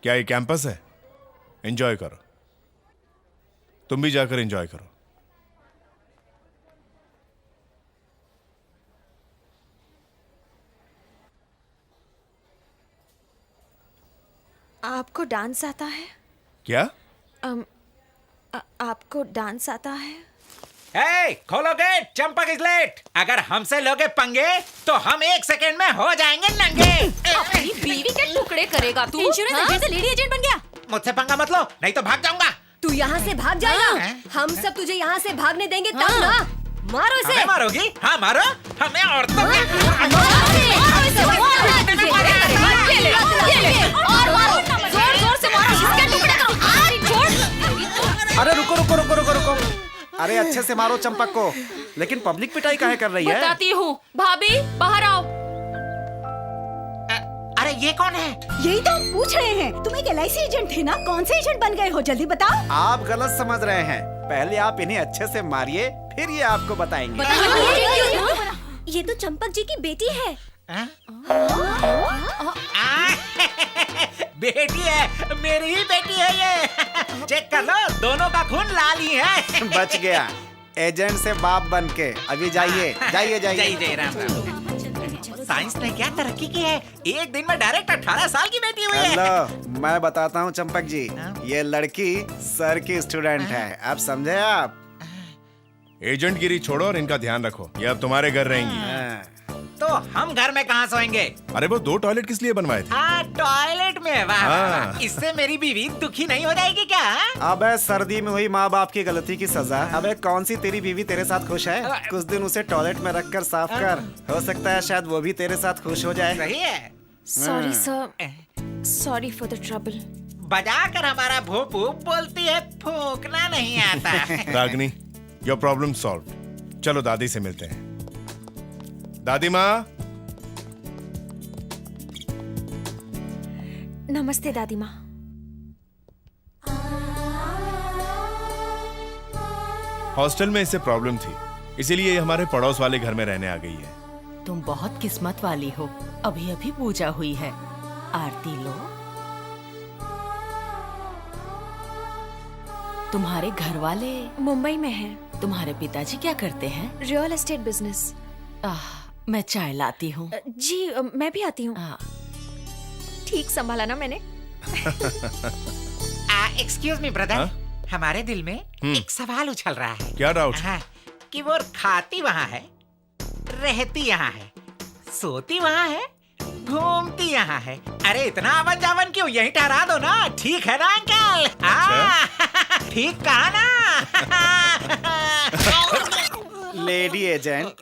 क्या ये कैंपस है? एंजॉय करो, तुम भी जाकर एंजॉय करो। आपको डांस आता है? क्या? आपको डांस आता है? हे, खोलो गेट, चंपक इज लेट। अगर हमसे लोगे पंगे तो हम 1 सेकंड में हो जाएंगे नंगे। अपनी बीवी के टुकड़े करेगा तू? इंश्योरेंस एजेंट से लेडी एजेंट बन गया? मुझसे पंगा मत लो, नहीं तो भाग जाऊंगा। तू यहाँ से भाग जाएगा? हम सब तुझे यहाँ से भागने देंगे तब ना। मारो इसे। हमें मारोगी? हाँ मारो, हमें औरतों अरे रुको रुको रुको रुको रुको, अरे अच्छे से मारो चंपक को। लेकिन पब्लिक पिटाई काहे कर रही है? बताती हूँ। भाभी बाहर आओ। अरे ये कौन है? यही तो हम पूछ रहे हैं। तुम एक LIC एजेंट थे ना, कौन से एजेंट बन गए हो? जल्दी बताओ। आप गलत समझ रहे हैं। पहले आप इन्हें अच्छे से मारिए, फिर ये आपको बताएंगे। ये तो चंपक जी की बेटी है। बेटी है, मेरी ही बेटी है ये। चेक कर लो, दोनों का खून लाल ही है। बच गया एजेंट से बाप बन के। अभी जाइए जाइए जाइए। जय राम राम। साइंस ने क्या तरक्की की है, एक दिन में डायरेक्ट 18 साल की बेटी हुई है। हेलो, मैं बताता हूँ चंपक जी, ये लड़की सर की स्टूडेंट है। आप समझे? आप एजेंट गिरी छोड़ो और इनका ध्यान रखो, ये अब तुम्हारे घर रहेंगी। तो हम घर में कहाँ सोएंगे? अरे वो 2 टॉयलेट किस लिए बनवाए थे? टॉयलेट में। वाह वाह। इससे मेरी बीवी दुखी नहीं हो जाएगी क्या? अबे सर्दी में हुई माँ बाप की गलती की सजा। अबे कौन सी तेरी बीवी तेरे साथ खुश है? कुछ दिन उसे टॉयलेट में रखकर साफ कर, हो सकता है शायद वो भी तेरे साथ खुश हो जाए। सही है। Sorry sir, sorry for the trouble. बजा कर हमारा भोपू बोलती है, फूकना नहीं आता। रागनी, योर प्रॉब्लम सॉल्व। चलो दादी से मिलते हैं। दादी माँ। नमस्ते दादी माँ। हॉस्टल में इससे प्रॉब्लम थी, इसीलिए ये हमारे पड़ोस वाले घर में रहने आ गई है। तुम बहुत किस्मत वाली हो, अभी अभी पूजा हुई है। आरती लो। तुम्हारे घर वाले मुंबई में हैं। तुम्हारे पिताजी क्या करते हैं? Real estate business. मैं चाय लाती हूँ। जी मैं भी आती हूँ। ठीक संभाला ना मैंने? एक्सक्यूज मी ब्रदर, हमारे दिल में एक सवाल उछल रहा है। क्या डाउट? कि वो खाती वहाँ है, रहती यहाँ है, सोती वहाँ है, घूमती यहाँ है। अरे इतना आवन जावन क्यों? यहीं ठहरा दो ना। ठीक है ना अंकल? ठीक कहा ना? लेडी एजेंट,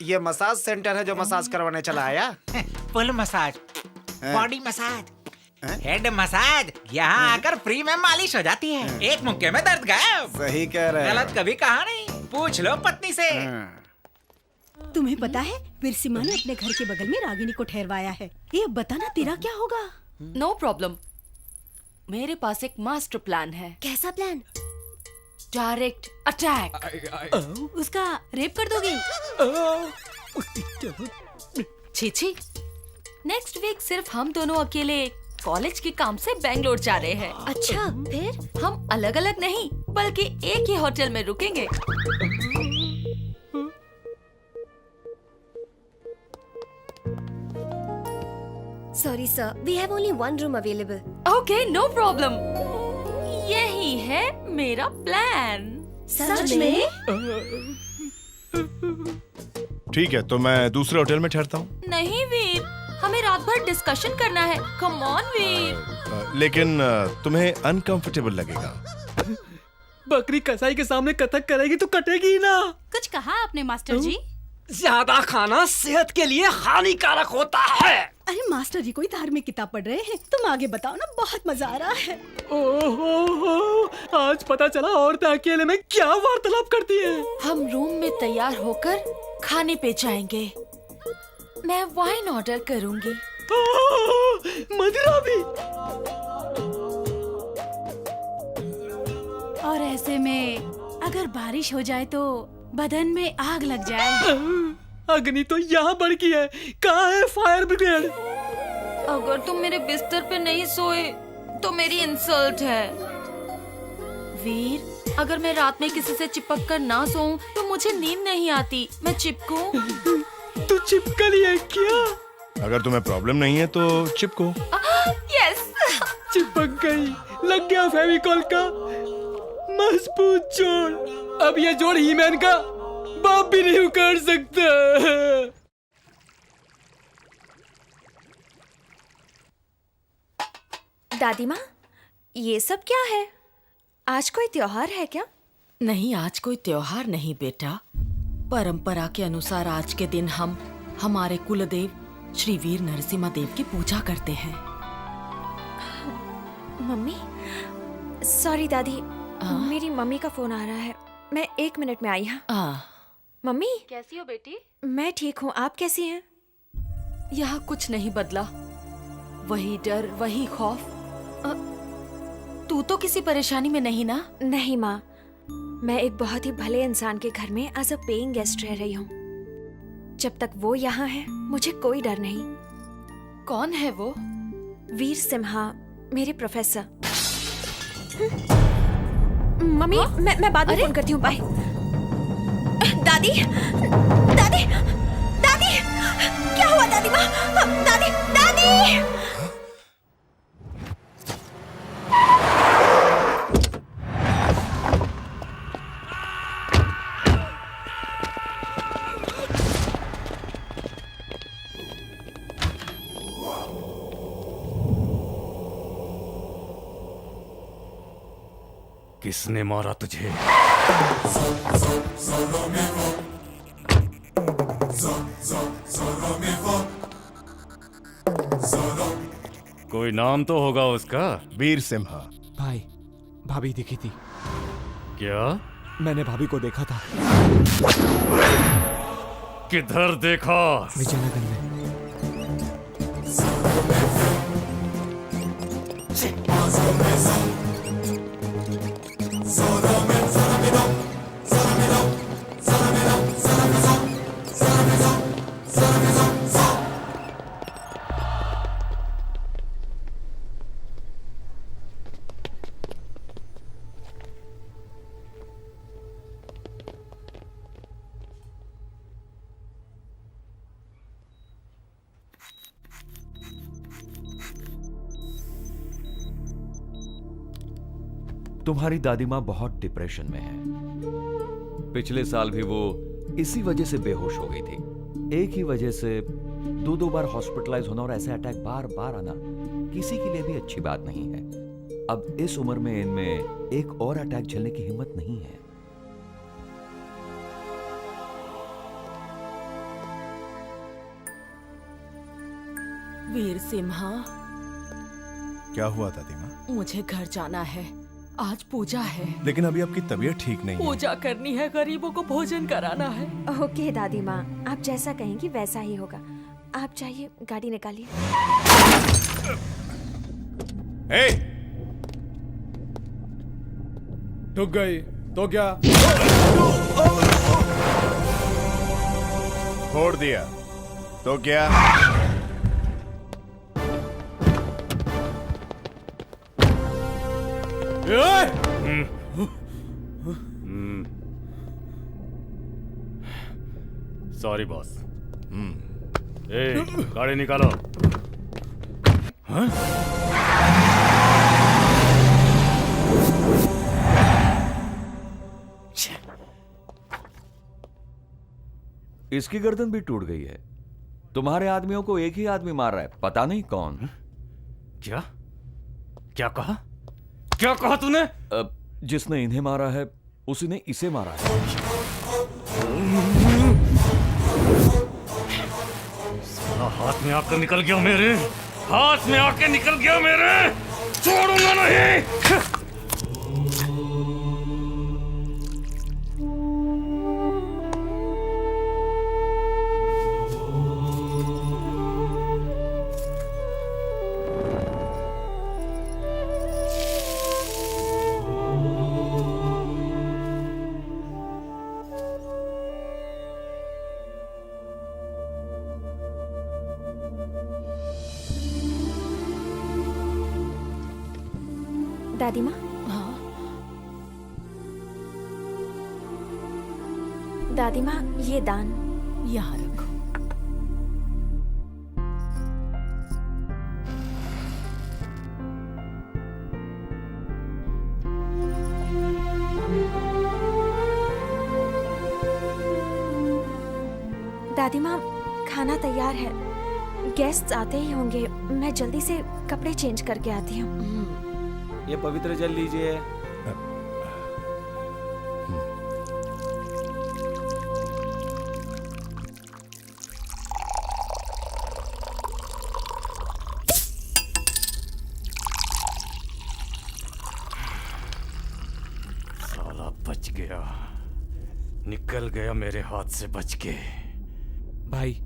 ये मसाज सेंटर है जो मसाज करवाने चला आया? Full massage, body massage, head massage, यहाँ आकर फ्री में मालिश हो जाती है। एक मुक्के में दर्द गायब। सही कह रहे हैं। गलत कभी कहा नहीं, पूछ लो पत्नी से। तुम्हें पता है विरसिमा ने अपने घर के बगल में रागिनी को ठहरवाया है। ये बताना तेरा क्या होगा? नो प्रॉब्लम, मेरे पास एक मास्टर प्लान है। कैसा प्लान? Direct attack. उसका रेप कर दोगे? छी, नेक्स्ट वीक सिर्फ हम दोनों अकेले कॉलेज के काम से बेंगलोर जा रहे हैं। अच्छा, फिर? हम अलग अलग नहीं बल्कि एक ही होटल में रुकेंगे। Sorry sir, we have only one room available. Okay, no problem. यही है मेरा प्लान। सच में? ठीक है, तो मैं दूसरे होटल में ठहरता हूँ। नहीं वीर, हमें रात भर डिस्कशन करना है। कम ऑन वीर। लेकिन तुम्हें अनकंफर्टेबल लगेगा। बकरी कसाई के सामने कथक करेगी तो कटेगी ही ना। कुछ कहा आपने मास्टर जी? ज्यादा खाना सेहत के लिए हानिकारक होता है। अरे मास्टर जी कोई धार्मिक किताब पढ़ रहे हैं, तुम आगे बताओ ना, बहुत मजा आ रहा है। ओहो, आज पता चला औरतें अकेले में क्या वार्तालाप करती हैं। हम रूम में तैयार होकर खाने पे जाएंगे। मैं वाइन ऑर्डर करूंगी। मदिरा भी। और ऐसे में अगर बारिश हो जाए तो बदन में आग लग जाए। अग्नि तो यहाँ भड़की है, कहाँ है फायर ब्रिगेड? अगर तुम मेरे बिस्तर पे नहीं सोए तो मेरी इंसल्ट है। वीर, अगर मैं रात में किसी से चिपक कर ना सोऊं तो मुझे नींद नहीं आती। मैं चिपकूं? तू चिपकली है क्या? अगर तुम्हें प्रॉब्लम नहीं है तो चिपको। यस। चिपक गई, लग गया फेविकॉल का मजबूत जोड़। अब ये जोड़ हीमैन का बाप भी नहीं उखाड़ सकता। दादी माँ, ये सब क्या है? आज कोई त्योहार है क्या? नहीं, आज कोई त्योहार नहीं बेटा। परंपरा के अनुसार आज के दिन हम हमारे कुलदेव श्री वीर नरसिम्हा देव की पूजा करते हैं। मम्मी, सॉरी दादी, मेरी मम्मी का फोन आ रहा है। मैं 1 मिनट में आई। हाँ मम्मी, कैसी हो बेटी? मैं ठीक हूँ, आप कैसी हैं? यहाँ कुछ नहीं बदला, वही डर, वही खौफ। तू तो किसी परेशानी में नहीं ना? नहीं माँ, मैं एक बहुत ही भले इंसान के घर में एज अ पेइंग गेस्ट रह रही हूँ। जब तक वो यहाँ है मुझे कोई डर नहीं। कौन है वो? वीर सिम्हा, मेरे प्रोफेसर। मम्मी, मैं बाद में फोन करती हूँ, बाय। दादी, दादी, दादी, क्या हुआ दादी माँ? दादी, दादी! किसने मारा तुझे? कोई नाम तो होगा उसका। वीर सिम्हा। भाई, भाभी दिखी थी। क्या? मैंने भाभी को देखा था। किधर देखा? विजयनगर में। तुम्हारी दादी माँ बहुत डिप्रेशन में है। पिछले साल भी वो इसी वजह से बेहोश हो गई थी। एक ही वजह से 2 बार हॉस्पिटलाइज होना और ऐसे अटैक बार बार आना किसी के लिए भी अच्छी बात नहीं है। अब इस उम्र में इनमें एक और अटैक झेलने की हिम्मत नहीं है। वीर सिम्हा, क्या हुआ दादी माँ? मुझे घर जाना है, आज पूजा है। लेकिन अभी आपकी तबीयत ठीक नहीं है। पूजा करनी है, गरीबों को भोजन कराना है। ओके दादी माँ, आप जैसा कहेंगी वैसा ही होगा। आप जाइए, गाड़ी निकालिए। हे! ठुक गई तो क्या? फोड़ दिया तो क्या? Sorry boss. ए, गाड़ी निकालो। हाँ? इसकी गर्दन भी टूट गई है। तुम्हारे आदमियों को एक ही आदमी मार रहा है, पता नहीं कौन। क्या? क्या कहा? क्या कहा तूने? जिसने इन्हें मारा है उसी ने इसे मारा है। साला हाथ में आकर निकल गया मेरे, हाथ में आके निकल गया मेरे, छोड़ूंगा नहीं। दादी माँ, हाँ दादी माँ, ये दान। यहाँ रखो। दादी माँ, खाना तैयार है। गेस्ट्स आते ही होंगे। मैं जल्दी से कपड़े चेंज करके आती हूँ। ये पवित्र जल लीजिए। साला बच गया, निकल गया मेरे हाथ से बच के। भाई,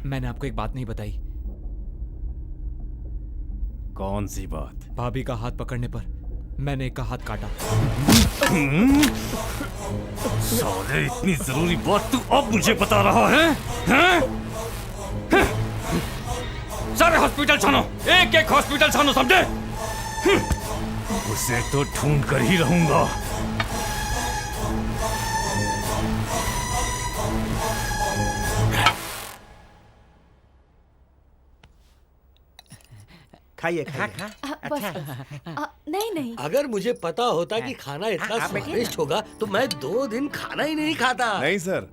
मैंने आपको एक बात नहीं बताई। कौन सी बात? भाभी का हाथ पकड़ने पर मैंने एक का हाथ काटा। साले, इतनी जरूरी बात तू अब मुझे बता रहा है? हैं? सारे हॉस्पिटल छानो, एक एक हॉस्पिटल छानो, समझे? उसे तो ढूंढ कर ही रहूंगा। खाइए खा खाइए। खा। अच्छा। नहीं नहीं, अगर मुझे पता होता कि खाना इतना आप बैठिए स्वादिष्ट होगा तो मैं 2 दिन खाना ही नहीं खाता। नहीं सर,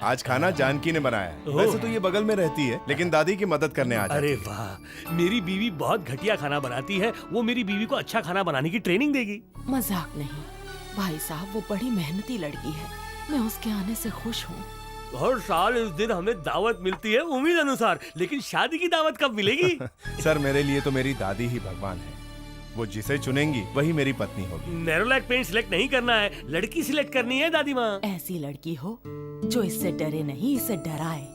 आज खाना जानकी ने बनाया है। वैसे तो ये बगल में रहती है, लेकिन दादी की मदद करने आ जाती अरे है। वाह, मेरी बीवी बहुत घटिया खाना बनाती है। वो मेरी बीवी को अच्छा खाना बनाने की ट्रेनिंग देगी। मजाक नहीं भाई साहब, वो बड़ी मेहनती लड़की है। मैं उसके आने से खुश हूँ। हर साल इस दिन हमें दावत मिलती है उम्मीद अनुसार, लेकिन शादी की दावत कब मिलेगी? सर, मेरे लिए तो मेरी दादी ही भगवान है। वो जिसे चुनेंगी वही मेरी पत्नी होगी। नेरोलैक पेंट सिलेक्ट नहीं करना है, लड़की सिलेक्ट करनी है दादी माँ। ऐसी लड़की हो जो इससे डरे नहीं, इसे डराए।